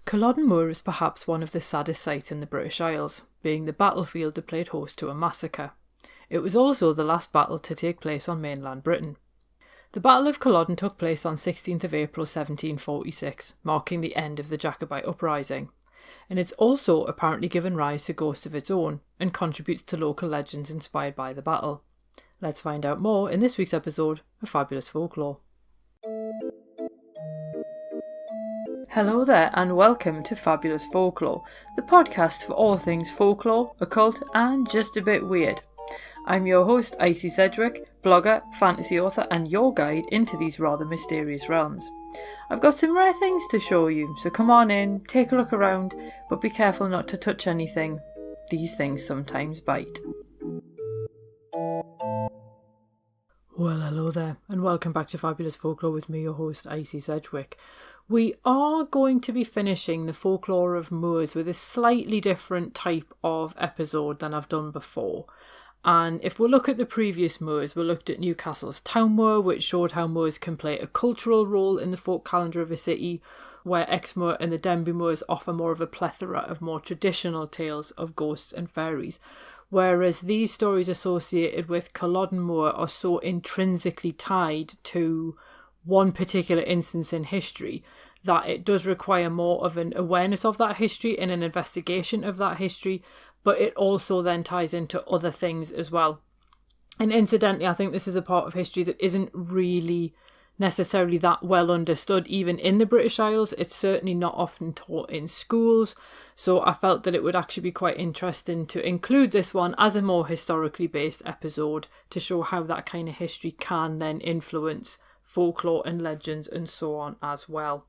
Culloden Moor is perhaps one of the saddest sites in the British Isles, being the battlefield that played host to a massacre. It was also the last battle to take place on mainland Britain. The Battle of Culloden took place on 16th of April 1746, marking the end of the Jacobite uprising, and it's also apparently given rise to ghosts of its own and contributes to local legends inspired by the battle. Let's find out more in this week's episode of Fabulous Folklore. Hello there and welcome to Fabulous Folklore, the podcast for all things folklore, occult and just a bit weird. I'm your host, Icy Sedgwick, blogger, fantasy author and your guide into these rather mysterious realms. I've got some rare things to show you, so come on in, take a look around, but be careful not to touch anything. These things sometimes bite. Well, hello there and welcome back to Fabulous Folklore with me, your host, Icy Sedgwick. We are going to be finishing the folklore of moors with a slightly different type of episode than I've done before. And if we look at the previous moors, we looked at Newcastle's Town Moor, which showed how moors can play a cultural role in the folk calendar of a city, where Exmoor and the Denbigh Moors offer more of a plethora of more traditional tales of ghosts and fairies. Whereas these stories associated with Culloden Moor are so intrinsically tied to one particular instance in history that it does require more of an awareness of that history and an investigation of that history, but it also then ties into other things as well. And incidentally, I think this is a part of history that isn't really necessarily that well understood even in the British Isles. It's certainly not often taught in schools, so I felt that it would actually be quite interesting to include this one as a more historically based episode to show how that kind of history can then influence folklore and legends and so on as well.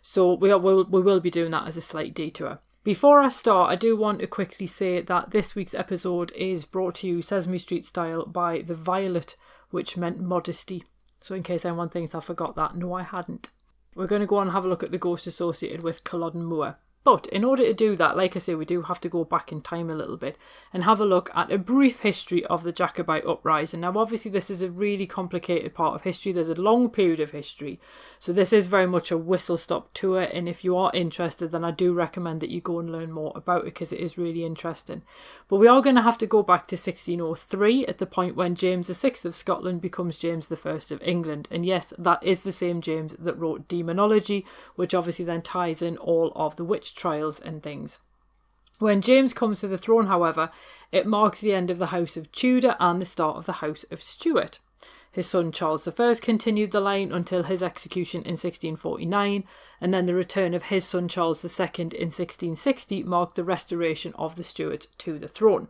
So we will be doing that as a slight detour. Before I start, I do want to quickly say that this week's episode is brought to you Sesame Street style by the violet, which meant modesty. So in case anyone thinks I forgot that, no I hadn't. We're going to go on and have a look at the ghosts associated with Culloden Moor. But in order to do that, like I say, we do have to go back in time a little bit and have a look at a brief history of the Jacobite uprising. Now obviously this is a really complicated part of history. There's a long period of history. So this is very much a whistle-stop tour, and if you are interested then I do recommend that you go and learn more about it because it is really interesting. But we are going to have to go back to 1603 at the point when James VI of Scotland becomes James I of England. And yes, that is the same James that wrote Demonology, which obviously then ties in all of the witch trials and things. When James comes to the throne, however, it marks the end of the House of Tudor and the start of the House of Stewart. His son Charles I continued the line until his execution in 1649, and then the return of his son Charles II in 1660 marked the restoration of the Stuarts to the throne.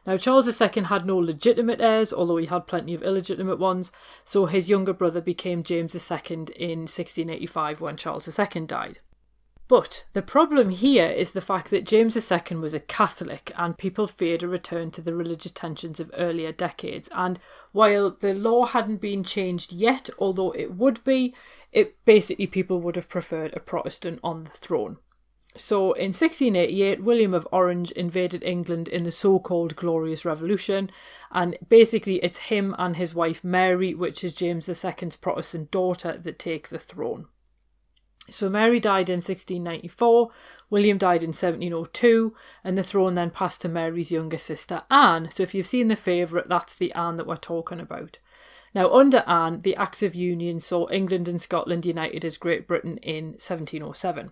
Now Charles II had no legitimate heirs, although he had plenty of illegitimate ones, so his younger brother became James II in 1685 when Charles II died. But the problem here is the fact that James II was a Catholic and people feared a return to the religious tensions of earlier decades. And while the law hadn't been changed yet, although it would be, people would have preferred a Protestant on the throne. So in 1688, William of Orange invaded England in the so-called Glorious Revolution, and basically it's him and his wife Mary, which is James II's Protestant daughter, that take the throne. So Mary died in 1694, William died in 1702, and the throne then passed to Mary's younger sister Anne. So if you've seen The Favourite, that's the Anne that we're talking about. Now under Anne, the Acts of Union saw England and Scotland united as Great Britain in 1707.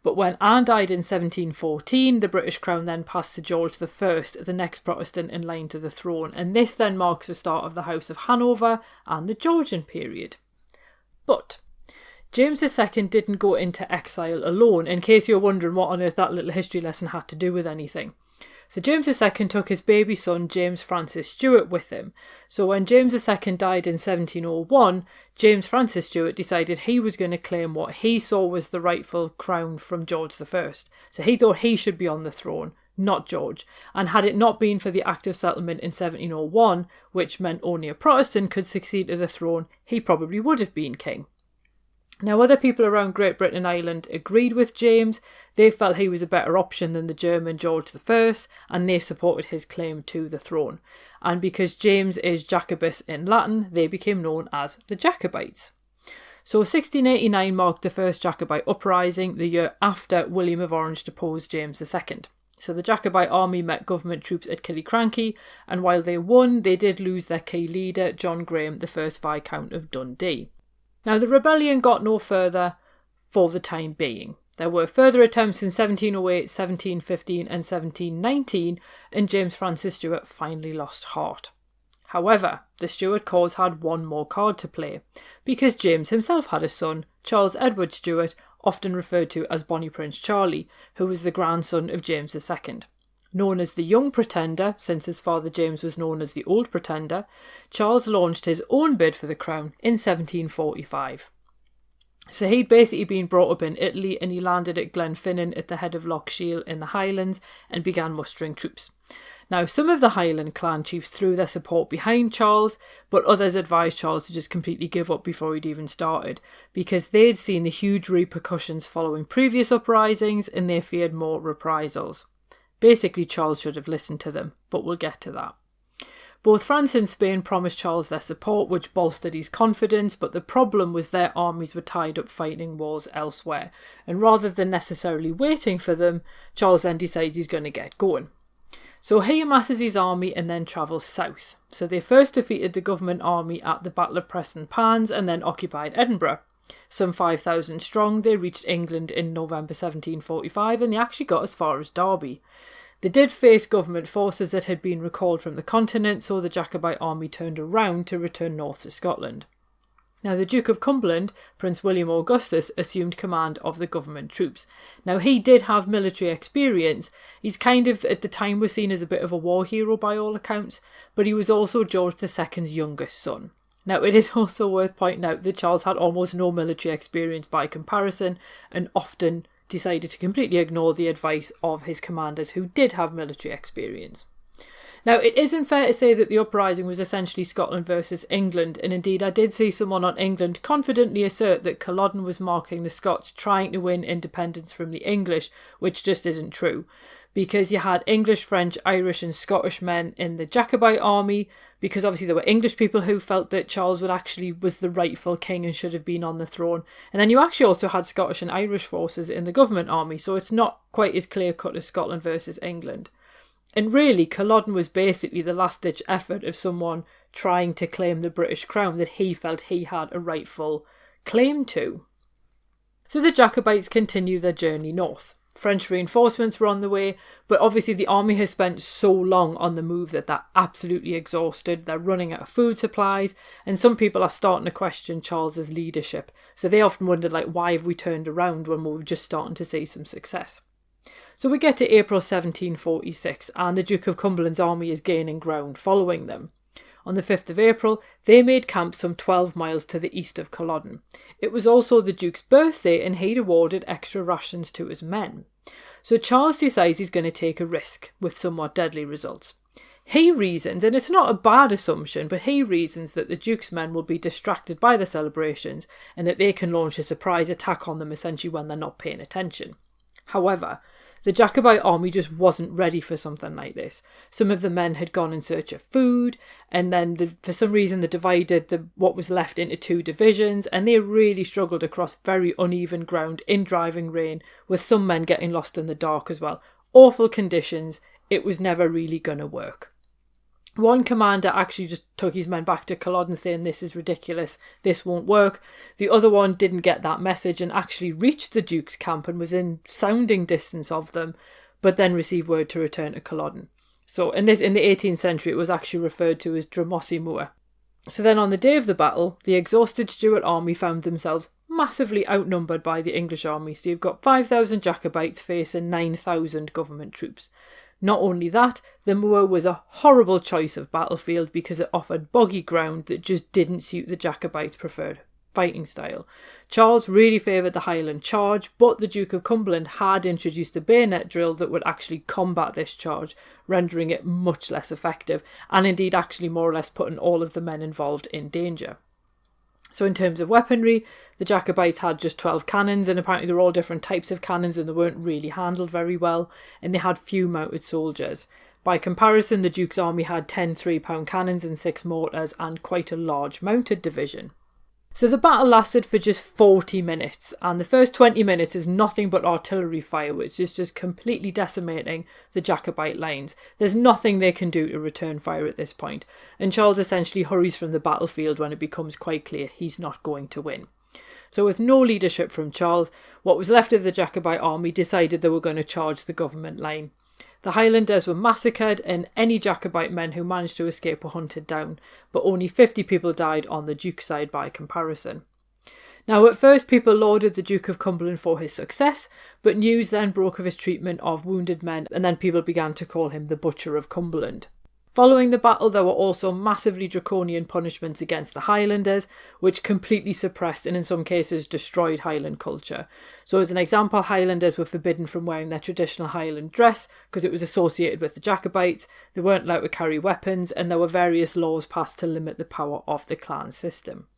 But when Anne died in 1714, the British crown then passed to George I, the next Protestant in line to the throne, and this then marks the start of the House of Hanover and the Georgian period. But James II didn't go into exile alone, in case you're wondering what on earth that little history lesson had to do with anything. So James II took his baby son James Francis Stewart with him. So when James II died in 1701, James Francis Stewart decided he was going to claim what he saw was the rightful crown from George I. So he thought he should be on the throne, not George. And had it not been for the Act of Settlement in 1701, which meant only a Protestant could succeed to the throne, he probably would have been king. Now, other people around Great Britain and Ireland agreed with James. They felt he was a better option than the German George I, and they supported his claim to the throne. And because James is Jacobus in Latin, they became known as the Jacobites. So 1689 marked the first Jacobite uprising, the year after William of Orange deposed James II. So the Jacobite army met government troops at Killiecrankie, and while they won, they did lose their key leader, John Graham, the first Viscount of Dundee. Now the rebellion got no further for the time being. There were further attempts in 1708, 1715 and 1719, and James Francis Stewart finally lost heart. However, the Stewart cause had one more card to play, because James himself had a son, Charles Edward Stewart, often referred to as Bonnie Prince Charlie, who was the grandson of James II. Known as the Young Pretender, since his father James was known as the Old Pretender, Charles launched his own bid for the crown in 1745. So he'd basically been brought up in Italy, and he landed at Glenfinnan at the head of Loch Shiel in the Highlands and began mustering troops. Now, some of the Highland clan chiefs threw their support behind Charles, but others advised Charles to just completely give up before he'd even started, because they'd seen the huge repercussions following previous uprisings and they feared more reprisals. Basically, Charles should have listened to them, but we'll get to that. Both France and Spain promised Charles their support, which bolstered his confidence, but the problem was their armies were tied up fighting wars elsewhere, and rather than necessarily waiting for them, Charles then decides he's going to get going. So he amasses his army and then travels south. So they first defeated the government army at the Battle of Preston Pans and then occupied Edinburgh. Some 5,000 strong, they reached England in November 1745 and they actually got as far as Derby. They did face government forces that had been recalled from the continent, so the Jacobite army turned around to return north to Scotland. Now, the Duke of Cumberland, Prince William Augustus, assumed command of the government troops. Now, he did have military experience. He's kind of, at the time, was seen as a bit of a war hero by all accounts, but he was also George II's youngest son. Now, it is also worth pointing out that Charles had almost no military experience by comparison, and often decided to completely ignore the advice of his commanders who did have military experience. Now, it isn't fair to say that the uprising was essentially Scotland versus England, and indeed I did see someone on England confidently assert that Culloden was marking the Scots trying to win independence from the English, which just isn't true, because you had English, French, Irish and Scottish men in the Jacobite army, because obviously there were English people who felt that Charles was the rightful king and should have been on the throne, and then you actually also had Scottish and Irish forces in the government army, so it's not quite as clear-cut as Scotland versus England. And really, Culloden was basically the last-ditch effort of someone trying to claim the British crown that he felt he had a rightful claim to. So the Jacobites continue their journey north. French reinforcements were on the way, but obviously the army has spent so long on the move that they're absolutely exhausted. They're running out of food supplies, and some people are starting to question Charles's leadership. So they often wondered, why have we turned around when we were just starting to see some success? So we get to April 1746 and the Duke of Cumberland's army is gaining ground following them. On the 5th of April, they made camp some 12 miles to the east of Culloden. It was also the Duke's birthday and he'd awarded extra rations to his men. So Charles decides he's going to take a risk with somewhat deadly results. He reasons, and it's not a bad assumption, but he reasons that the Duke's men will be distracted by the celebrations and that they can launch a surprise attack on them essentially when they're not paying attention. However, the Jacobite army just wasn't ready for something like this. Some of the men had gone in search of food, and then for some reason they divided what was left into two divisions, and they really struggled across very uneven ground in driving rain, with some men getting lost in the dark as well. Awful conditions. It was never really going to work. One commander actually just took his men back to Culloden saying this is ridiculous, this won't work. The other one didn't get that message and actually reached the Duke's camp and was in sounding distance of them, but then received word to return to Culloden. So in the 18th century it was actually referred to as Drumossie Moor. So then on the day of the battle, the exhausted Stuart army found themselves massively outnumbered by the English army. So you've got 5,000 Jacobites facing 9,000 government troops. Not only that, the moor was a horrible choice of battlefield because it offered boggy ground that just didn't suit the Jacobites' preferred fighting style. Charles really favoured the Highland charge, but the Duke of Cumberland had introduced a bayonet drill that would actually combat this charge, rendering it much less effective, and indeed actually more or less putting all of the men involved in danger. So in terms of weaponry, the Jacobites had just 12 cannons, and apparently they were all different types of cannons and they weren't really handled very well, and they had few mounted soldiers. By comparison, the Duke's army had 10 3-pound cannons and 6 mortars and quite a large mounted division. So the battle lasted for just 40 minutes, and the first 20 minutes is nothing but artillery fire, which is just completely decimating the Jacobite lines. There's nothing they can do to return fire at this point, and Charles essentially hurries from the battlefield when it becomes quite clear he's not going to win. So with no leadership from Charles, what was left of the Jacobite army decided they were going to charge the government line. The Highlanders were massacred and any Jacobite men who managed to escape were hunted down, but only 50 people died on the Duke's side by comparison. Now at first people lauded the Duke of Cumberland for his success, but news then broke of his treatment of wounded men, and then people began to call him the Butcher of Cumberland. Following the battle, there were also massively draconian punishments against the Highlanders, which completely suppressed and in some cases destroyed Highland culture. So as an example, Highlanders were forbidden from wearing their traditional Highland dress because it was associated with the Jacobites, they weren't allowed to carry weapons, and there were various laws passed to limit the power of the clan system.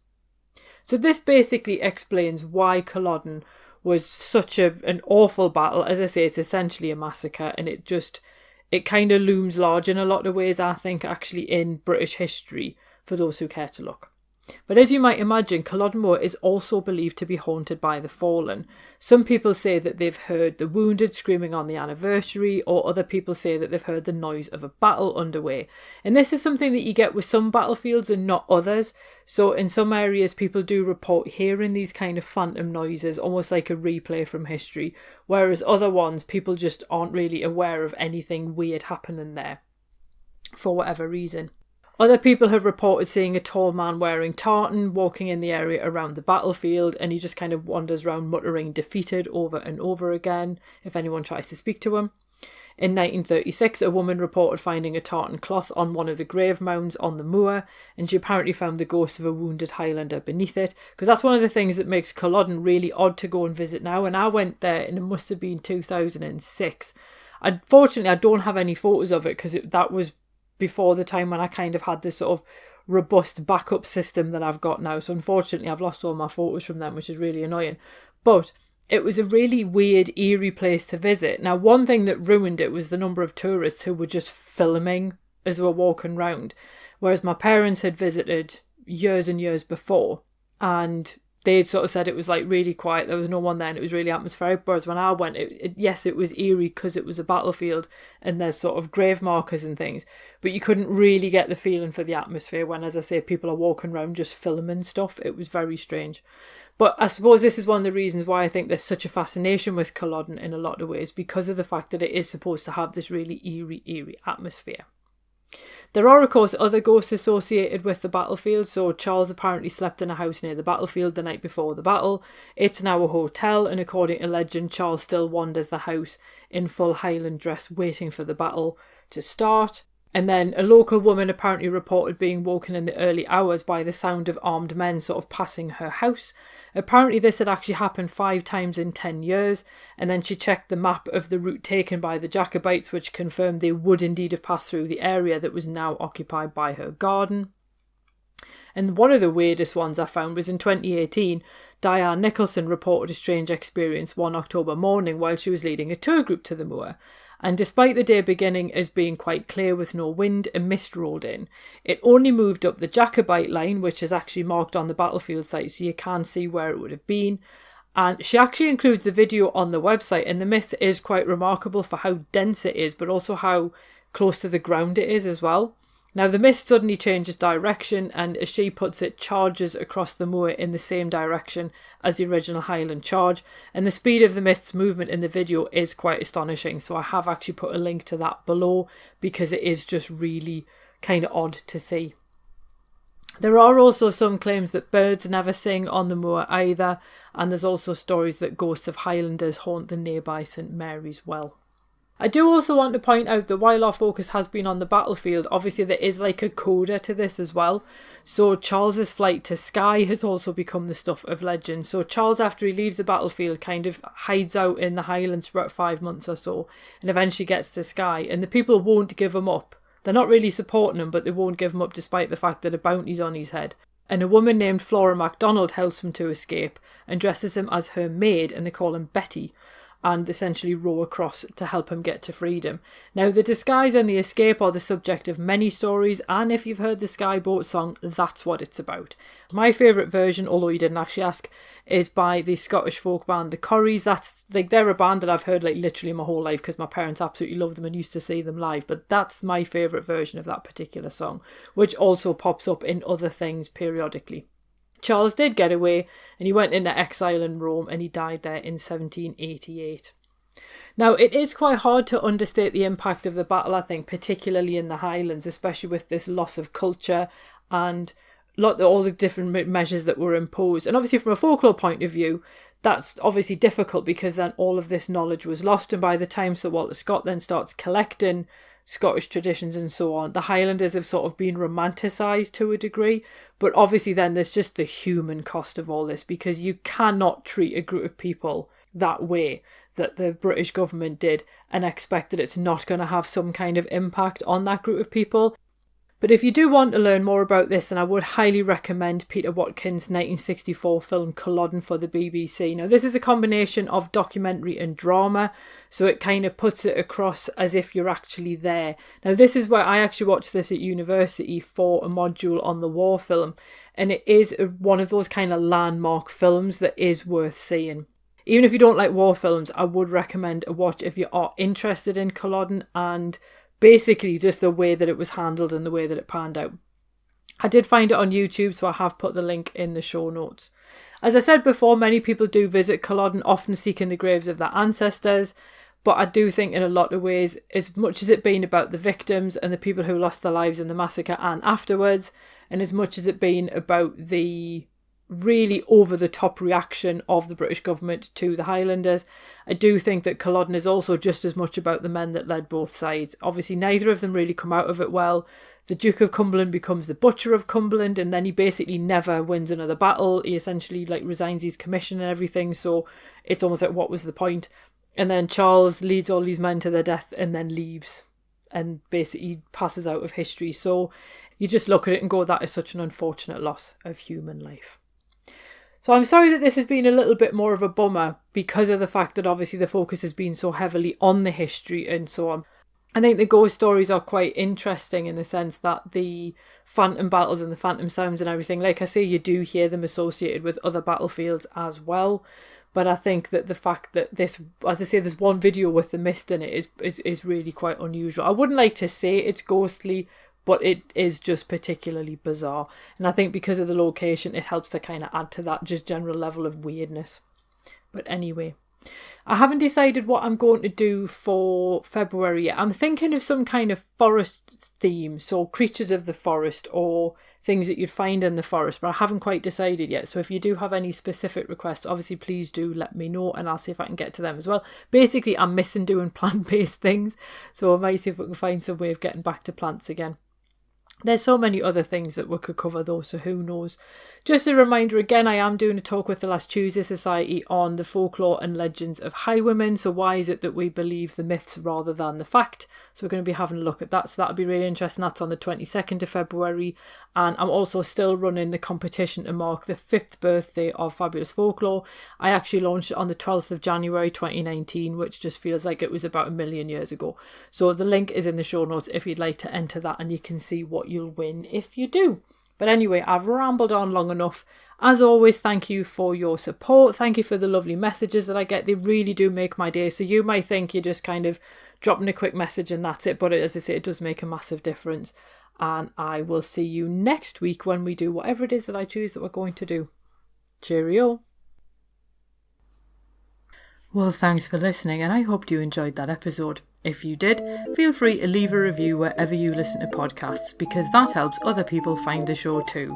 So this basically explains why Culloden was such an awful battle. As I say, it's essentially a massacre, and it kind of looms large in a lot of ways, I think, actually in British history, for those who care to look. But as you might imagine, Culloden Moor is also believed to be haunted by the fallen. Some people say that they've heard the wounded screaming on the anniversary, or other people say that they've heard the noise of a battle underway. And this is something that you get with some battlefields and not others. So in some areas, people do report hearing these kind of phantom noises, almost like a replay from history, whereas other ones, people just aren't really aware of anything weird happening there, for whatever reason. Other people have reported seeing a tall man wearing tartan walking in the area around the battlefield, and he just kind of wanders around muttering defeated over and over again if anyone tries to speak to him. In 1936, a woman reported finding a tartan cloth on one of the grave mounds on the moor, and she apparently found the ghost of a wounded Highlander beneath it, because that's one of the things that makes Culloden really odd to go and visit now. And I went there, and it must have been 2006. Unfortunately, I don't have any photos of it, because that was before the time when I kind of had this sort of robust backup system that I've got now. So unfortunately, I've lost all my photos from them, which is really annoying. But it was a really weird, eerie place to visit. Now, one thing that ruined it was the number of tourists who were just filming as they were walking around. Whereas my parents had visited years and years before, and they sort of said it was like really quiet, there was no one there, and it was really atmospheric. Whereas when I went, yes, it was eerie because it was a battlefield and there's sort of grave markers and things, but you couldn't really get the feeling for the atmosphere when, as I say, people are walking around just filming stuff. It was very strange. But I suppose this is one of the reasons why I think there's such a fascination with Culloden in a lot of ways, because of the fact that it is supposed to have this really eerie atmosphere. There are, of course, other ghosts associated with the battlefield. So Charles apparently slept in a house near the battlefield the night before the battle. It's now a hotel, and according to legend, Charles still wanders the house in full Highland dress, waiting for the battle to start. And then a local woman apparently reported being woken in the early hours by the sound of armed men sort of passing her house. Apparently this had actually happened 5 times in 10 years, and then she checked the map of the route taken by the Jacobites, which confirmed they would indeed have passed through the area that was now occupied by her garden. And one of the weirdest ones I found was in 2018, Diane Nicholson reported a strange experience one October morning while she was leading a tour group to the moor. And despite the day beginning as being quite clear with no wind, a mist rolled in. It only moved up the Jacobite line, which is actually marked on the battlefield site, so you can see where it would have been. And she actually includes the video on the website, and the mist is quite remarkable for how dense it is, but also how close to the ground it is as well. Now, the mist suddenly changes direction, and as she puts it, charges across the moor in the same direction as the original Highland charge. And the speed of the mist's movement in the video is quite astonishing. So I have actually put a link to that below, because it is just really kind of odd to see. There are also some claims that birds never sing on the moor either. And there's also stories that ghosts of Highlanders haunt the nearby St Mary's Well. I do also want to point out that while our focus has been on the battlefield, obviously there is like a coda to this as well. So Charles's flight to Skye has also become the stuff of legend. So Charles, after he leaves the battlefield, kind of hides out in the Highlands for about 5 months or so, and eventually gets to Skye, and the people won't give him up. They're not really supporting him, but they won't give him up despite the fact that a bounty's on his head. And a woman named Flora MacDonald helps him to escape and dresses him as her maid, and they call him Betty. and essentially row across to help him get to freedom. Now, the disguise and the escape are the subject of many stories, and if you've heard the Skyboat song, that's what it's about. My favourite version, although you didn't actually ask, is by the Scottish folk band the Corries. That's like, they're a band that I've heard like literally my whole life because my parents absolutely love them and used to see them live, but that's my favourite version of that particular song, which also pops up in other things periodically. Charles did get away, and he went into exile in Rome, and he died there in 1788. Now, it is quite hard to understate the impact of the battle, I think, particularly in the Highlands, especially with this loss of culture and all the different measures that were imposed. And obviously, from a folklore point of view, that's obviously difficult because then all of this knowledge was lost, and by the time Sir Walter Scott then starts collecting Scottish traditions and so on, the Highlanders have sort of been romanticised to a degree, but obviously then there's just the human cost of all this, because you cannot treat a group of people that way that the British government did and expect that it's not going to have some kind of impact on that group of people. But if you do want to learn more about this, then I would highly recommend Peter Watkins' 1964 film Culloden for the BBC. Now, this is a combination of documentary and drama, so it kind of puts it across as if you're actually there. Now, this is where I actually watched this at university for a module on the war film, and it is one of those kind of landmark films that is worth seeing. Even if you don't like war films, I would recommend a watch if you are interested in Culloden and basically just the way that it was handled and the way that it panned out. I did find it on YouTube, so I have put the link in the show notes. As I said before, many people do visit Culloden, often seeking the graves of their ancestors, but I do think in a lot of ways, as much as it being about the victims and the people who lost their lives in the massacre and afterwards, and as much as it being about the really over-the-top reaction of the British government to the Highlanders, I do think that Culloden is also just as much about the men that led both sides. Obviously, neither of them really come out of it well. The Duke of Cumberland becomes the Butcher of Cumberland, and then he basically never wins another battle. He essentially resigns his commission and everything, so it's almost like, what was the point? And then Charles leads all these men to their death and then leaves and basically passes out of history. So you just look at it and go, that is such an unfortunate loss of human life. So I'm sorry that this has been a little bit more of a bummer because of the fact that obviously the focus has been so heavily on the history and so on. I think the ghost stories are quite interesting in the sense that the phantom battles and the phantom sounds and everything, like I say, you do hear them associated with other battlefields as well. But I think that the fact that this, as I say, there's one video with the mist in it is really quite unusual. I wouldn't like to say it's ghostly, but it is just particularly bizarre. And I think because of the location, it helps to kind of add to that just general level of weirdness. But anyway, I haven't decided what I'm going to do for February yet. I'm thinking of some kind of forest theme, so creatures of the forest or things that you'd find in the forest, but I haven't quite decided yet. So if you do have any specific requests, obviously please do let me know and I'll see if I can get to them as well. Basically, I'm missing doing plant-based things, so I might see if we can find some way of getting back to plants again. There's so many other things that we could cover though, so who knows. Just a reminder again, I am doing a talk with the Last Tuesday Society on the folklore and legends of highwaymen. So why is it that we believe the myths rather than the fact? So we're going to be having a look at that. So that'll be really interesting. That's on the 22nd of February. And I'm also still running the competition to mark the 5th birthday of Fabulous Folklore. I actually launched it on the 12th of January 2019, which just feels like it was about 1 million years ago. So the link is in the show notes if you'd like to enter that, and you can see what you'll win if you do. But anyway, I've rambled on long enough. As always, thank you for your support. Thank you for the lovely messages that I get. They really do make my day. So you might think you're just kind of dropping a quick message and that's it. But as I say, it does make a massive difference. And I will see you next week when we do whatever it is that I choose that we're going to do. Cheerio. Well, thanks for listening, and I hope you enjoyed that episode. If you did, feel free to leave a review wherever you listen to podcasts, because that helps other people find the show too.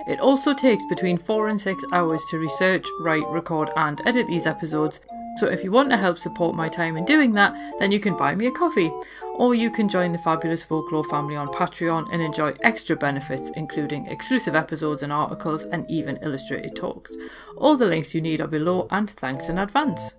It also takes between 4 and 6 hours to research, write, record and edit these episodes, so if you want to help support my time in doing that, then you can buy me a coffee, or you can join the Fabulous Folklore family on Patreon and enjoy extra benefits including exclusive episodes and articles and even illustrated talks. All the links you need are below, and thanks in advance.